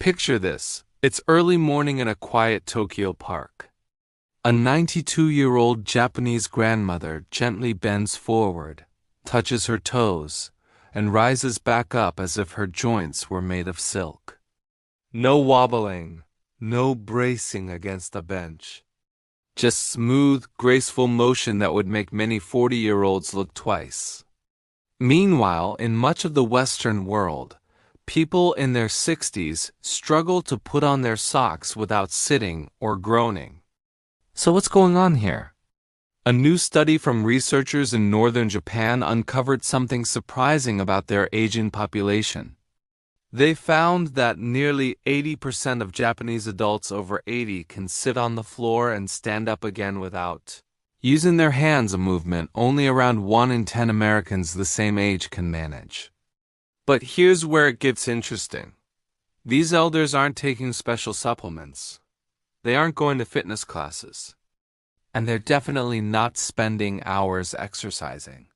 Picture this. It's early morning in a quiet Tokyo park. A 92-year-old Japanese grandmother gently bends forward, touches her toes, and rises back up as if her joints were made of silk. No wobbling, no bracing against a bench. Just smooth, graceful motion that would make many 40-year-olds look twice. Meanwhile, in much of the Western world, people in their 60s struggle to put on their socks without sitting or groaning. So what's going on here? A new study from researchers in northern Japan uncovered something surprising about their aging population. They found that nearly 80% of Japanese adults over 80 can sit on the floor and stand up again without using their hands, a movement only around 1 in 10 Americans the same age can manage. But here's where it gets interesting. These elders aren't taking special supplements. They aren't going to fitness classes. And they're definitely not spending hours exercising.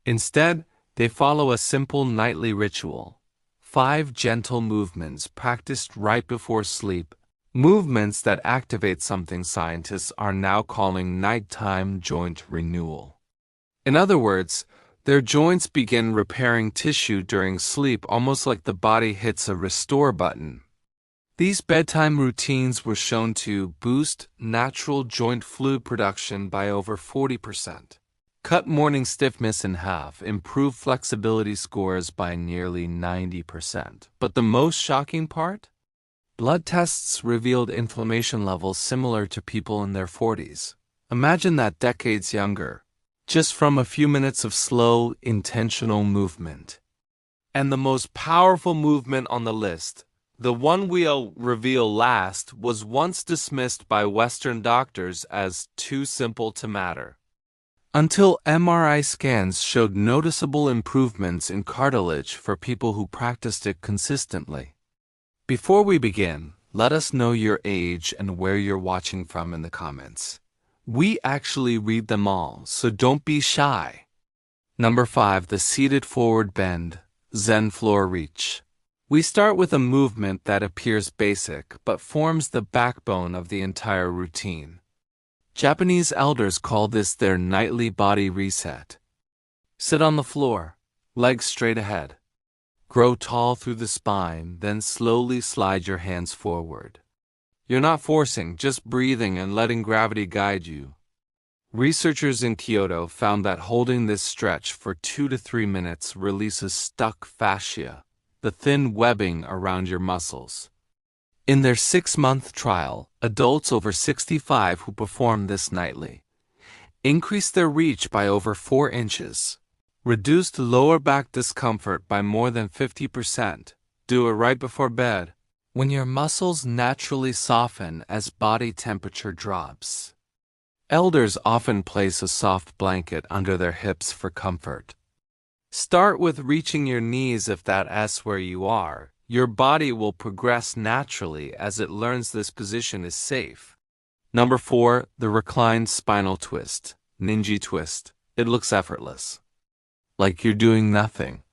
Instead, they follow a simple nightly ritual. 5 gentle movements practiced right before sleep, movements that activate something scientists are now calling nighttime joint renewal. In other words, their joints begin repairing tissue during sleep almost like the body hits a restore button. These bedtime routines were shown to boost natural joint fluid production by over 40%, cut morning stiffness in half, improve flexibility scores by nearly 90%. But the most shocking part? Blood tests revealed inflammation levels similar to people in their 40s. Imagine that decades younger, just from a few minutes of slow, intentional movement. And the most powerful movement on the list, the one we'll reveal last, was once dismissed by Western doctors as too simple to matter. Until MRI scans showed noticeable improvements in cartilage for people who practiced it consistently. Before we begin, let us know your age and where you're watching from in the comments. We actually read them all, so don't be shy. Number 5. The seated forward bend, Zen floor reach. We start with a movement that appears basic but forms the backbone of the entire routine. Japanese elders call this their nightly body reset. Sit on the floor, legs straight ahead. Grow tall through the spine, then slowly slide your hands forward. You're not forcing, just breathing and letting gravity guide you. Researchers in Kyoto found that holding this stretch for 2 to 3 minutes releases stuck fascia, the thin webbing around your muscles. In their 6-month trial, adults over 65 who performed this nightly increased their reach by over 4 inches, reduced lower back discomfort by more than 50%. Do it right before bed, when your muscles naturally soften as body temperature drops. Elders often place a soft blanket under their hips for comfort. Start with reaching your knees if that's where you are. Your body will progress naturally as it learns this position is safe. Number 4. The reclined spinal twist, ninja twist. It looks effortless, like you're doing nothing.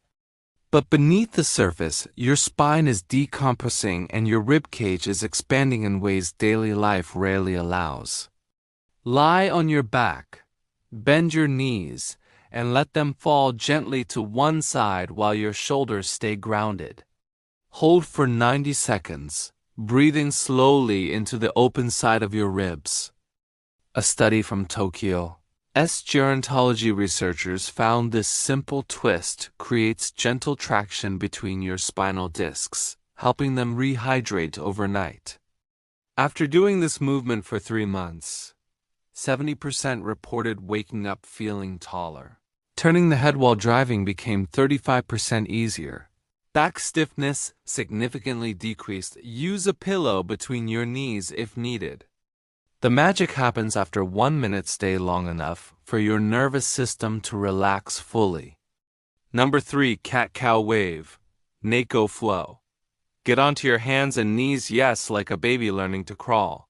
But beneath the surface, your spine is decompressing and your rib cage is expanding in ways daily life rarely allows. Lie on your back, bend your knees, and let them fall gently to one side while your shoulders stay grounded. Hold for 90 seconds, breathing slowly into the open side of your ribs. A study from Tokyo's gerontology researchers found this simple twist creates gentle traction between your spinal discs, helping them rehydrate overnight. After doing this movement for 3 months, 70% reported waking up feeling taller. Turning the head while driving became 35% easier. Back stiffness significantly decreased. Use a pillow between your knees if needed. The magic happens after 1 minute. Stay long enough for your nervous system to relax fully. Number 3. Cat-cow wave, Neko flow. Get onto your hands and knees, yes, like a baby learning to crawl.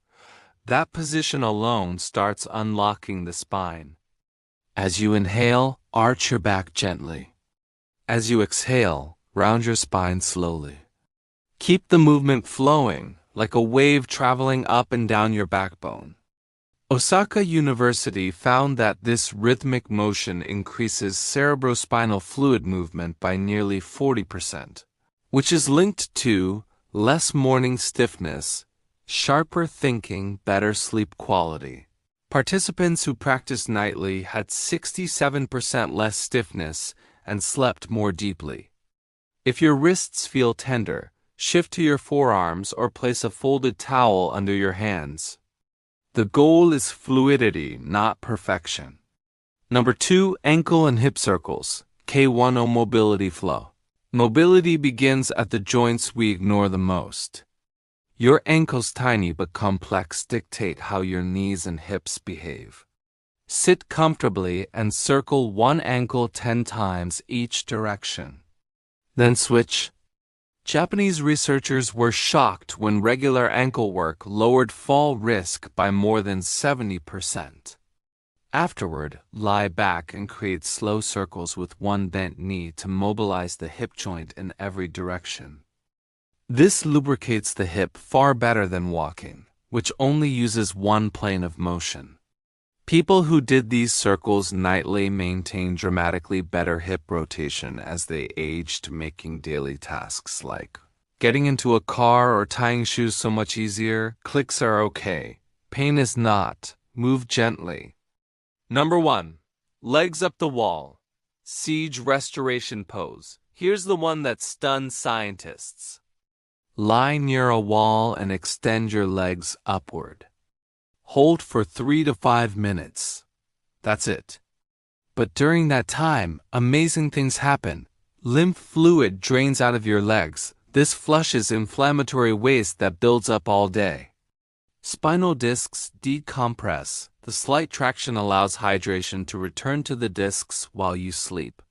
That position alone starts unlocking the spine. As you inhale, arch your back gently. As you exhale, round your spine slowly. Keep the movement flowing, like a wave traveling up and down your backbone. Osaka University found that this rhythmic motion increases cerebrospinal fluid movement by nearly 40%, which is linked to less morning stiffness, sharper thinking, better sleep quality. Participants who practiced nightly had 67% less stiffness and slept more deeply. If your wrists feel tender, shift to your forearms or place a folded towel under your hands. The goal is fluidity, not perfection. Number 2, ankle and hip circles, K10 mobility flow. Mobility begins at the joints we ignore the most. Your ankles, tiny but complex, dictate how your knees and hips behave. Sit comfortably and circle one ankle 10 times each direction. Then switch. Japanese researchers were shocked when regular ankle work lowered fall risk by more than 70%. Afterward, lie back and create slow circles with one bent knee to mobilize the hip joint in every direction. This lubricates the hip far better than walking, which only uses one plane of motion. People who did these circles nightly maintained dramatically better hip rotation as they aged, making daily tasks like getting into a car or tying shoes so much easier. Clicks are okay. Pain is not. Move gently. Number 1. Legs up the wall. Siege restoration pose. Here's the one that stunned scientists. Lie near a wall and extend your legs upward. Hold for 3 to 5 minutes. That's it. But during that time, amazing things happen. Lymph fluid drains out of your legs. This flushes inflammatory waste that builds up all day. Spinal discs decompress. The slight traction allows hydration to return to the discs while you sleep.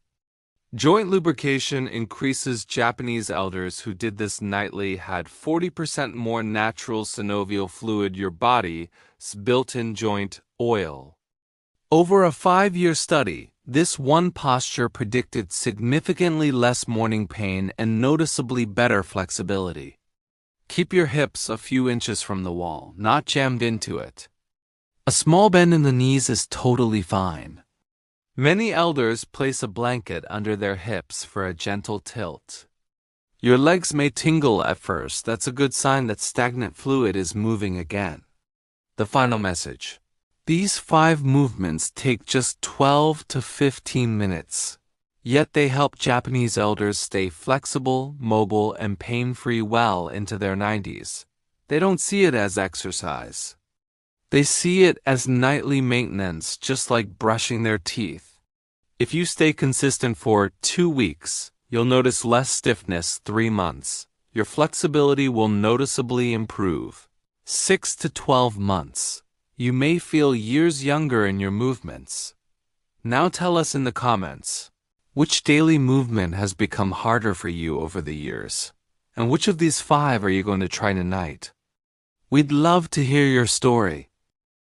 Joint lubrication increases. Japanese elders who did this nightly had 40% more natural synovial fluid, your body's built-in joint oil. Over a 5-year study, this one posture predicted significantly less morning pain and noticeably better flexibility. Keep your hips a few inches from the wall, not jammed into it. A small bend in the knees is totally fine. Many elders place a blanket under their hips for a gentle tilt. Your legs may tingle at first. That's a good sign that stagnant fluid is moving again. The final message. These 5 movements take just 12 to 15 minutes. Yet they help Japanese elders stay flexible, mobile, and pain-free well into their 90s. They don't see it as exercise. They see it as nightly maintenance, just like brushing their teeth. If you stay consistent for 2 weeks, you'll notice less stiffness. 3 months, your flexibility will noticeably improve. 6 to 12 months, you may feel years younger in your movements. Now tell us in the comments, which daily movement has become harder for you over the years? And which of these 5 are you going to try tonight? We'd love to hear your story.